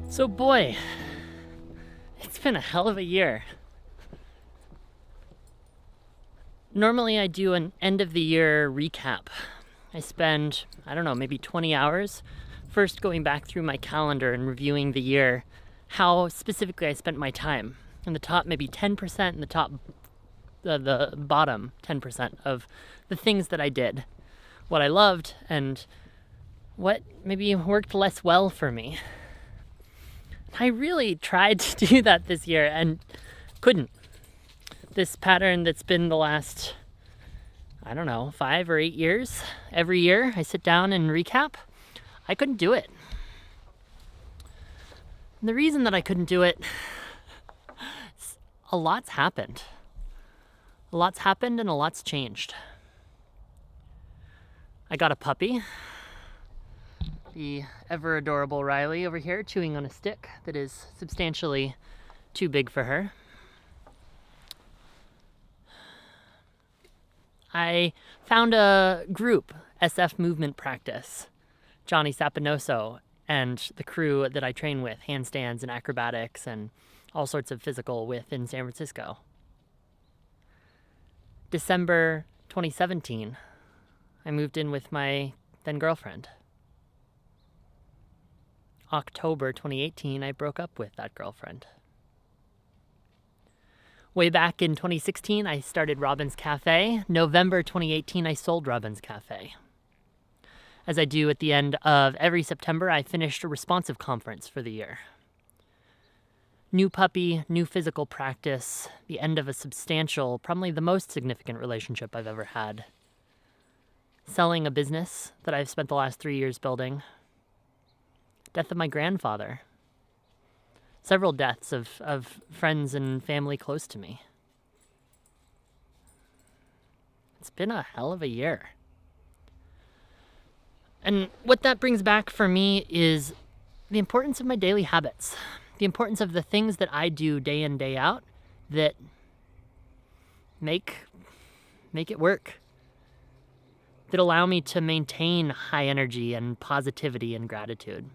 So boy, it's been a hell of a year. Normally I do an end of the year recap. I spend, maybe 20 hours first going back through my calendar and reviewing the year, how specifically I spent my time. In the top maybe 10% and the bottom 10% of the things that I did, what I loved and what maybe worked less well for me. I really tried to do that this year and couldn't. This pattern that's been the last, 5 or 8 years, every year I sit down and recap, I couldn't do it. And the reason that I couldn't do it, a lot's happened. A lot's happened and a lot's changed. I got a puppy. The ever adorable Riley over here chewing on a stick that is substantially too big for her. I found a group, SF Movement Practice, Johnny Sapinoso and the crew that I train with, handstands and acrobatics and all sorts of physical with in San Francisco. December 2017, I moved in with my then girlfriend. October 2018, I broke up with that girlfriend. Way back in 2016, I started Robin's Cafe. November 2018, I sold Robin's Cafe. As I do at the end of every September, I finished a Responsive conference for the year. New puppy, new physical practice, the end of a substantial, probably the most significant relationship I've ever had. Selling a business that I've spent the last 3 years building. Death of my grandfather. Several deaths of friends and family close to me. It's been a hell of a year. And what that brings back for me is the importance of my daily habits. The importance of the things that I do day in, day out that make it work. That allow me to maintain high energy and positivity and gratitude.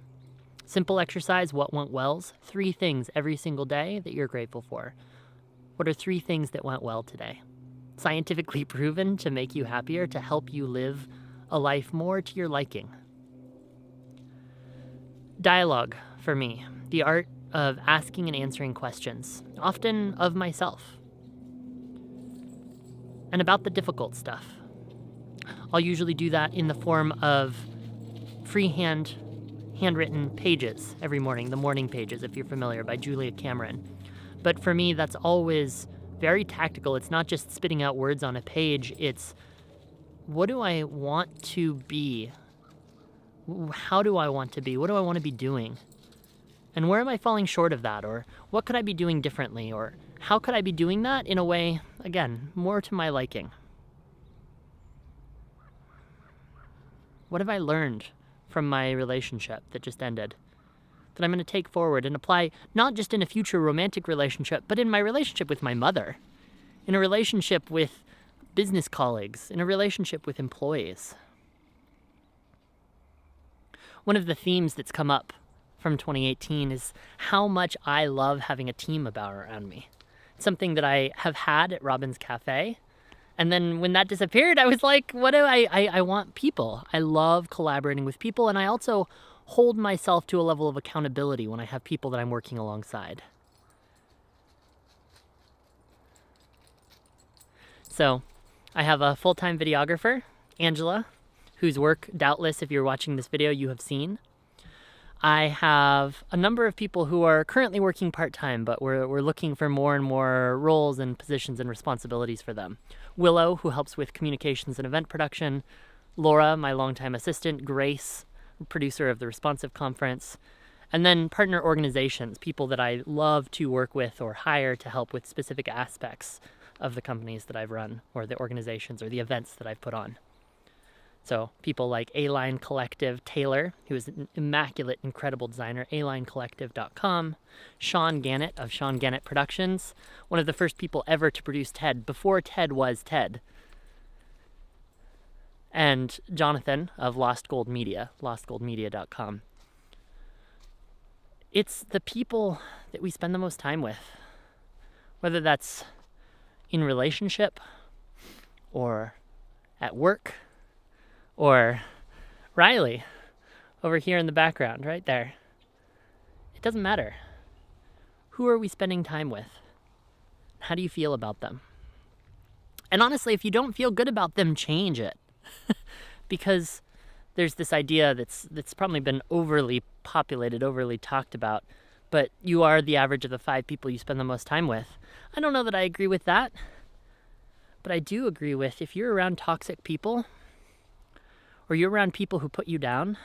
Simple exercise, what went wells, 3 things every single day that you're grateful for. What are 3 things that went well today? Scientifically proven to make you happier, to help you live a life more to your liking. Dialogue, for me, the art of asking and answering questions, often of myself. And about the difficult stuff. I'll usually do that in the form of handwritten pages every morning, the morning pages, if you're familiar, by Julia Cameron. But for me, that's always very tactical. It's not just spitting out words on a page. It's, what do I want to be? How do I want to be? What do I want to be doing? And where am I falling short of that? Or what could I be doing differently? Or how could I be doing that in a way, again, more to my liking? What have I learned from my relationship that just ended that I'm going to take forward and apply not just in a future romantic relationship, but in my relationship with my mother, in a relationship with business colleagues, in a relationship with employees? One of the themes that's come up from 2018 is how much I love having a team around me. It's something that I have had at Robin's Cafe. And then when that disappeared, I was like, what do I want people. I love collaborating with people, and I also hold myself to a level of accountability when I have people that I'm working alongside. So I have a full-time videographer, Angela, whose work, doubtless, if you're watching this video, you have seen. I have a number of people who are currently working part-time, but we're looking for more and more roles and positions and responsibilities for them. Willow, who helps with communications and event production. Laura, my longtime assistant. Grace, producer of the Responsive Conference. And then partner organizations, people that I love to work with or hire to help with specific aspects of the companies that I've run, or the organizations or the events that I've put on. So people like A-Line Collective Taylor, who is an immaculate, incredible designer, alinecollective.com. Sean Gannett of Sean Gannett Productions, one of the first people ever to produce TED before TED was TED. And Jonathan of Lost Gold Media, lostgoldmedia.com. It's the people that we spend the most time with, whether that's in relationship or at work, or Riley over here in the background, right there. It doesn't matter. Who are we spending time with? How do you feel about them? And honestly, if you don't feel good about them, change it. Because there's this idea that's probably been overly populated, overly talked about, but you are the average of the 5 people you spend the most time with. I don't know that I agree with that, but I do agree with if you're around toxic people, or you're around people who put you down,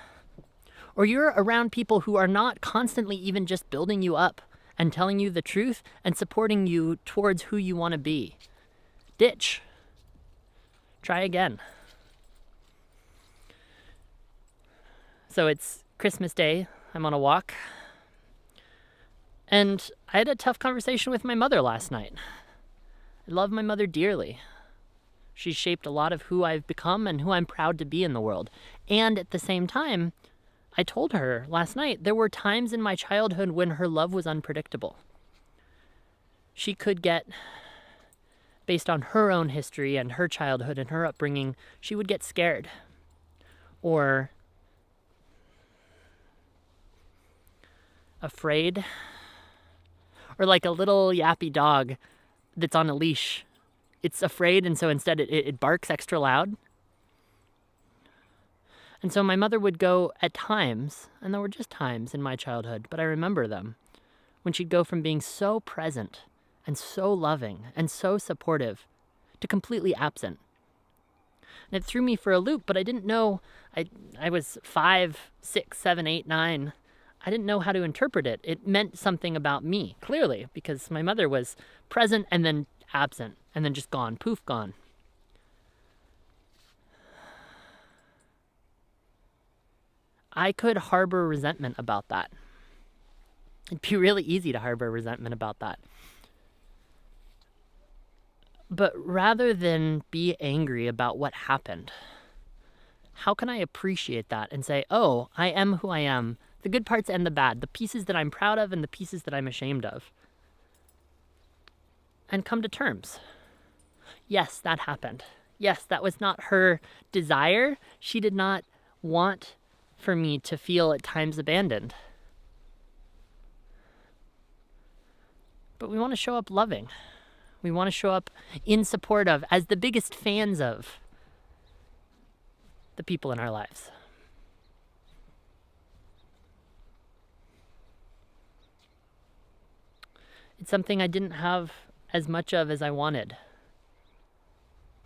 or you're around people who are not constantly even just building you up and telling you the truth and supporting you towards who you want to be, ditch. Try again. So it's Christmas Day. I'm on a walk. And I had a tough conversation with my mother last night. I love my mother dearly. She's shaped a lot of who I've become and who I'm proud to be in the world. And at the same time, I told her last night there were times in my childhood when her love was unpredictable. She could get, based on her own history and her childhood and her upbringing, she would get scared. Or afraid. Or like a little yappy dog that's on a leash. It's afraid, and so instead it barks extra loud. And so my mother would go at times, and there were just times in my childhood, but I remember them, when she'd go from being so present and so loving and so supportive to completely absent. And it threw me for a loop, but I didn't know. I was 5, 6, 7, 8, 9. I didn't know how to interpret it. It meant something about me, clearly, because my mother was present and then absent, and then just gone, poof, gone. I could harbor resentment about that. It'd be really easy to harbor resentment about that. But rather than be angry about what happened, how can I appreciate that and say, oh, I am who I am, the good parts and the bad, the pieces that I'm proud of and the pieces that I'm ashamed of, and come to terms. Yes, that happened. Yes, that was not her desire. She did not want for me to feel at times abandoned. But we want to show up loving. We want to show up in support of, as the biggest fans of, the people in our lives. It's something I didn't have as much of as I wanted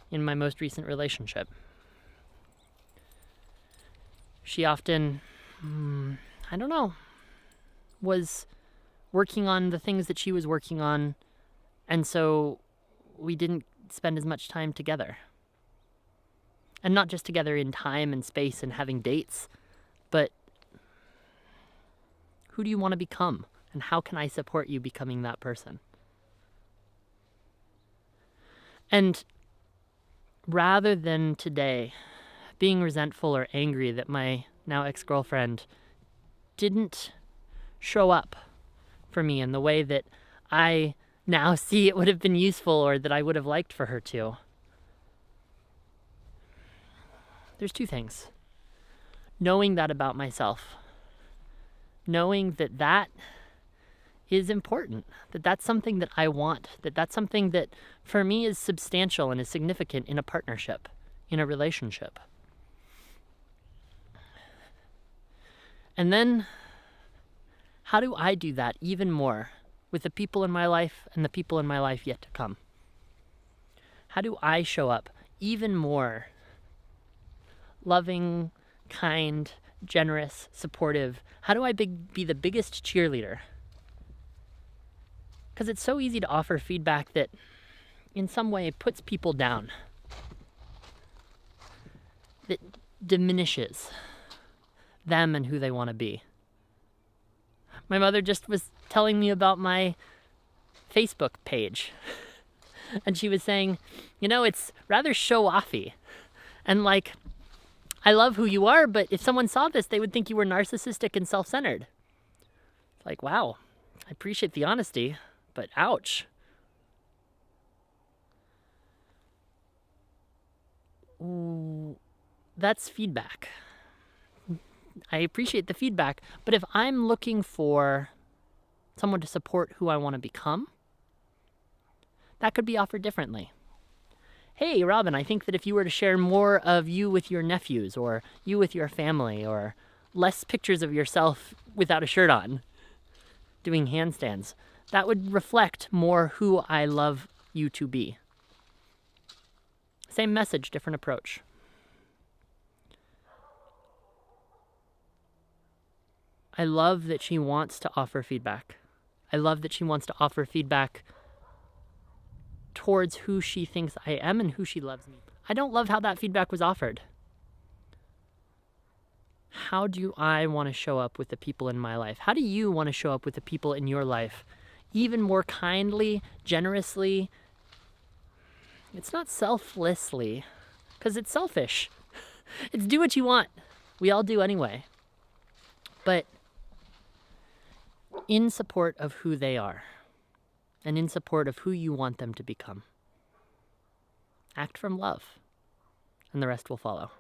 in my most recent relationship. She often, was working on the things that she was working on, and so we didn't spend as much time together. And not just together in time and space and having dates, but who do you want to become? And how can I support you becoming that person? And rather than today being resentful or angry that my now ex-girlfriend didn't show up for me in the way that I now see it would have been useful or that I would have liked for her to, there's 2 things. Knowing that about myself. Knowing that that is important, that that's something that I want, that that's something that for me is substantial and is significant in a partnership, in a relationship. And then, how do I do that even more with the people in my life and the people in my life yet to come? How do I show up even more loving, kind, generous, supportive? How do I be the biggest cheerleader? Because it's so easy to offer feedback that in some way puts people down. That diminishes them and who they want to be. My mother just was telling me about my Facebook page. And she was saying, it's rather show-offy. And I love who you are, but if someone saw this, they would think you were narcissistic and self-centered. It's wow, I appreciate the honesty, but ouch. Ooh, that's feedback. I appreciate the feedback, but if I'm looking for someone to support who I want to become, that could be offered differently. Hey, Robin, I think that if you were to share more of you with your nephews, or you with your family, or less pictures of yourself without a shirt on, doing handstands, that would reflect more who I love you to be. Same message, different approach. I love that she wants to offer feedback. I love that she wants to offer feedback towards who she thinks I am and who she loves me. I don't love how that feedback was offered. How do I want to show up with the people in my life? How do you want to show up with the people in your life? Even more kindly, generously. It's not selflessly, because it's selfish. It's do what you want. We all do anyway. But in support of who they are, and in support of who you want them to become. Act from love, and the rest will follow.